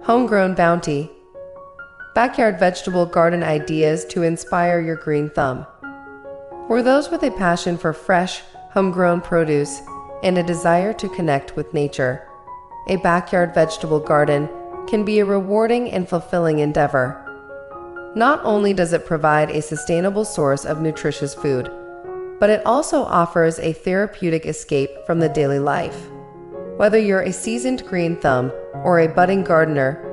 Homegrown bounty. Backyard vegetable garden ideas to inspire your green thumb. For those with a passion for fresh, homegrown produce and a desire to connect with nature, a backyard vegetable garden can be a rewarding and fulfilling endeavor. Not only does it provide a sustainable source of nutritious food, but it also offers a therapeutic escape from the daily life. Whether you're a seasoned green thumb or a budding gardener,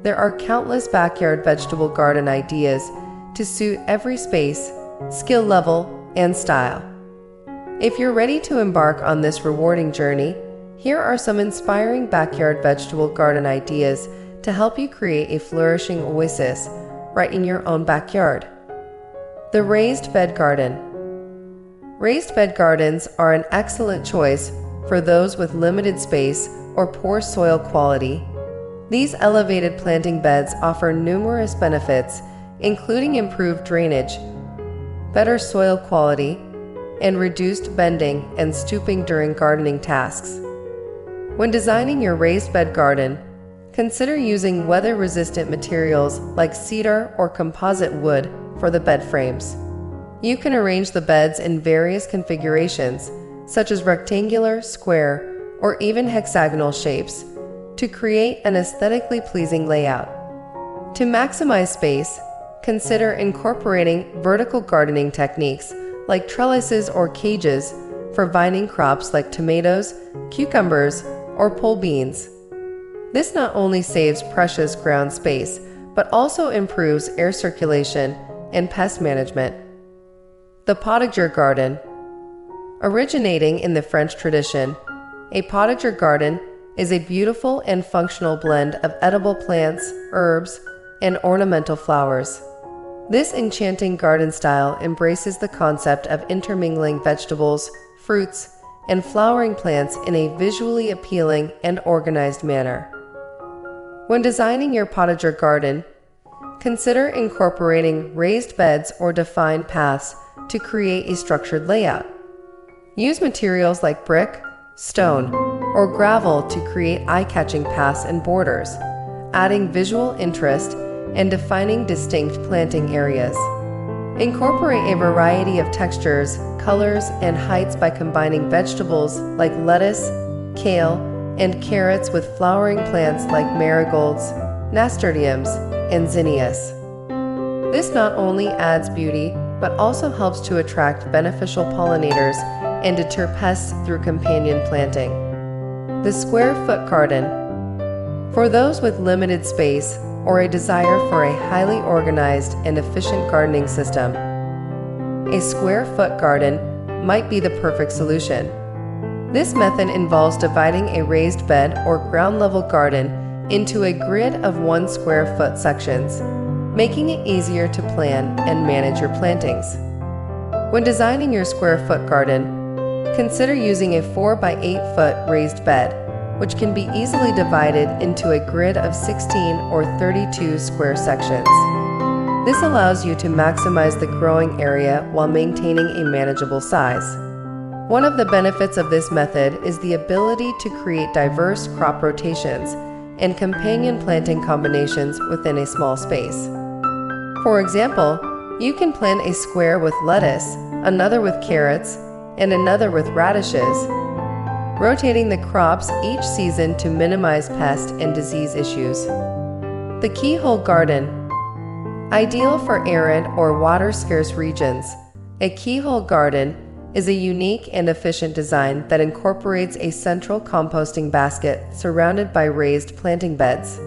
there are countless backyard vegetable garden ideas to suit every space, skill level, and style. If you're ready to embark on this rewarding journey, here are some inspiring backyard vegetable garden ideas to help you create a flourishing oasis right in your own backyard. The raised bed garden. Raised bed gardens are an excellent choice for those with limited space or poor soil quality. These elevated planting beds offer numerous benefits, including improved drainage, better soil quality, and reduced bending and stooping during gardening tasks. When designing your raised bed garden, consider using weather-resistant materials like cedar or composite wood for the bed frames. You can arrange the beds in various configurations, such as rectangular, square, or even hexagonal shapes, to create an aesthetically pleasing layout. To maximize space, consider incorporating vertical gardening techniques like trellises or cages for vining crops like tomatoes, cucumbers, or pole beans. This not only saves precious ground space, but also improves air circulation and pest management. The Potager garden. Originating in the French tradition, a potager garden is a beautiful and functional blend of edible plants, herbs, and ornamental flowers. This enchanting garden style embraces the concept of intermingling vegetables, fruits, and flowering plants in a visually appealing and organized manner. When designing your potager garden, consider incorporating raised beds or defined paths to create a structured layout. Use materials like brick, stone, or gravel to create eye-catching paths and borders, adding visual interest and defining distinct planting areas. Incorporate a variety of textures, colors, and heights by combining vegetables like lettuce, kale, and carrots with flowering plants like marigolds, nasturtiums, and zinnias. This not only adds beauty, but also helps to attract beneficial pollinators and deter pests through companion planting. The square foot garden. For those with limited space or a desire for a highly organized and efficient gardening system, a square foot garden might be the perfect solution. This method involves dividing a raised bed or ground level garden into a grid of 1 square foot sections, making it easier to plan and manage your plantings. When designing your square foot garden, consider using a 4 by 8 foot raised bed, which can be easily divided into a grid of 16 or 32 square sections. This allows you to maximize the growing area while maintaining a manageable size. One of the benefits of this method is the ability to create diverse crop rotations and companion planting combinations within a small space. For example, you can plant a square with lettuce, another with carrots, and another with radishes, rotating the crops each season to minimize pest and disease issues. The Keyhole garden. Ideal for arid or water-scarce regions, a keyhole garden is a unique and efficient design that incorporates a central composting basket surrounded by raised planting beds.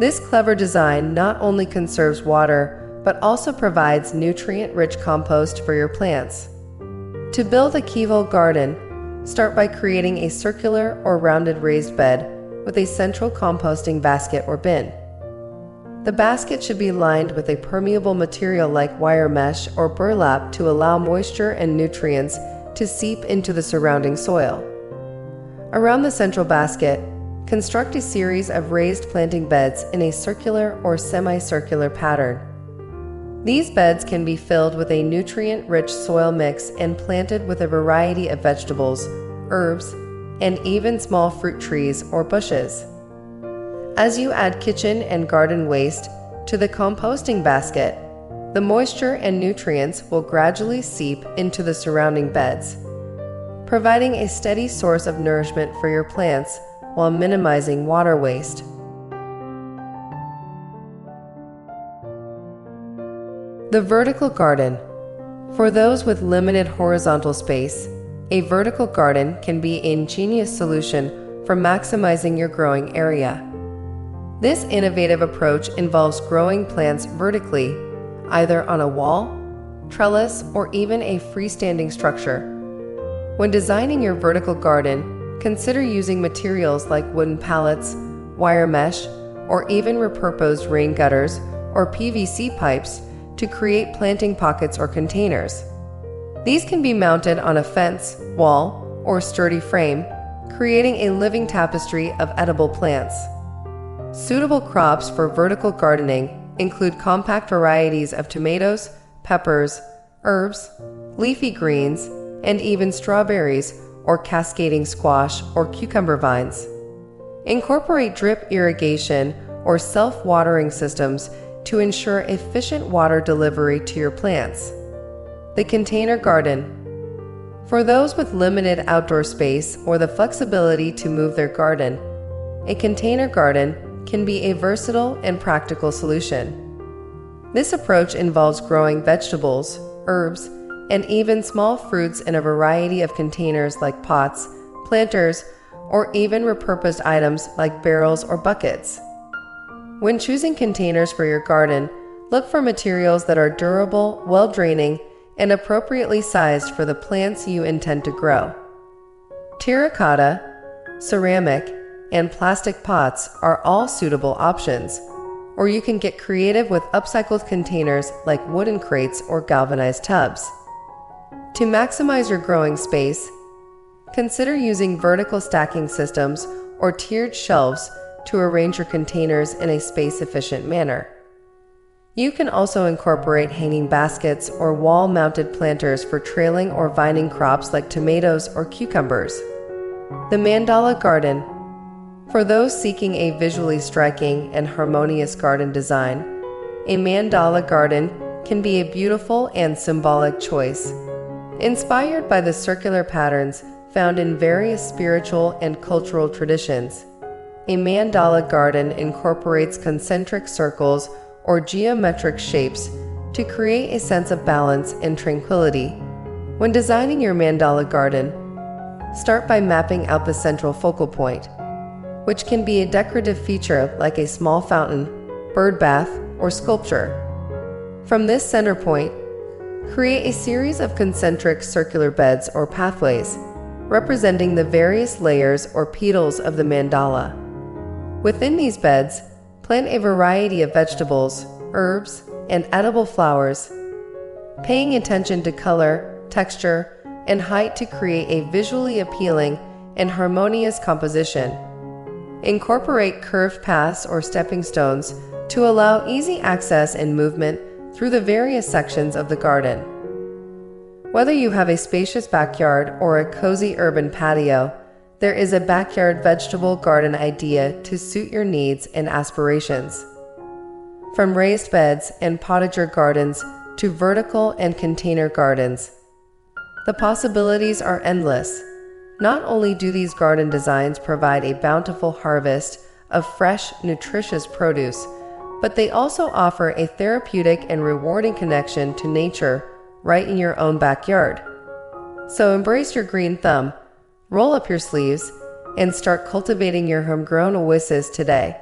This clever design not only conserves water, but also provides nutrient-rich compost for your plants. To build a keyhole garden, start by creating a circular or rounded raised bed with a central composting basket or bin. The basket should be lined with a permeable material like wire mesh or burlap to allow moisture and nutrients to seep into the surrounding soil. Around the central basket, construct a series of raised planting beds in a circular or semicircular pattern. These beds can be filled with a nutrient-rich soil mix and planted with a variety of vegetables, herbs, and even small fruit trees or bushes. As you add kitchen and garden waste to the composting basket, the moisture and nutrients will gradually seep into the surrounding beds, providing a steady source of nourishment for your plants while minimizing water waste. The vertical garden. For those with limited horizontal space, a vertical garden can be an ingenious solution for maximizing your growing area. This innovative approach involves growing plants vertically, either on a wall, trellis, or even a freestanding structure. When designing your vertical garden, consider using materials like wooden pallets, wire mesh, or even repurposed rain gutters or PVC pipes to create planting pockets or containers. These can be mounted on a fence, wall, or sturdy frame, creating a living tapestry of edible plants. Suitable crops for vertical gardening include compact varieties of tomatoes, peppers, herbs, leafy greens, and even strawberries or cascading squash or cucumber vines. Incorporate drip irrigation or self-watering systems to ensure efficient water delivery to your plants. The container garden. For those with limited outdoor space or the flexibility to move their garden, a container garden can be a versatile and practical solution. This approach involves growing vegetables, herbs, and even small fruits in a variety of containers like pots, planters, or even repurposed items like barrels or buckets. When choosing containers for your garden, look for materials that are durable, well-draining, and appropriately sized for the plants you intend to grow. Terracotta, ceramic, and plastic pots are all suitable options, or you can get creative with upcycled containers like wooden crates or galvanized tubs. To maximize your growing space, consider using vertical stacking systems or tiered shelves to arrange your containers in a space-efficient manner. You can also incorporate hanging baskets or wall-mounted planters for trailing or vining crops like tomatoes or cucumbers. The mandala garden. For those seeking a visually striking and harmonious garden design, a mandala garden can be a beautiful and symbolic choice. Inspired by the circular patterns found in various spiritual and cultural traditions, a mandala garden incorporates concentric circles or geometric shapes to create a sense of balance and tranquility. When designing your mandala garden, start by mapping out the central focal point, which can be a decorative feature like a small fountain, bird bath, or sculpture. From this center point, create a series of concentric circular beds or pathways, representing the various layers or petals of the mandala. Within these beds, plant a variety of vegetables, herbs, and edible flowers, paying attention to color, texture, and height to create a visually appealing and harmonious composition. Incorporate curved paths or stepping stones to allow easy access and movement through the various sections of the garden. Whether you have a spacious backyard or a cozy urban patio, there is a backyard vegetable garden idea to suit your needs and aspirations. From raised beds and Potager gardens to vertical and container gardens, the possibilities are endless. Not only do these garden designs provide a bountiful harvest of fresh, nutritious produce, but they also offer a therapeutic and rewarding connection to nature right in your own backyard. So embrace your green thumb, roll up your sleeves, and start cultivating your homegrown oasis today.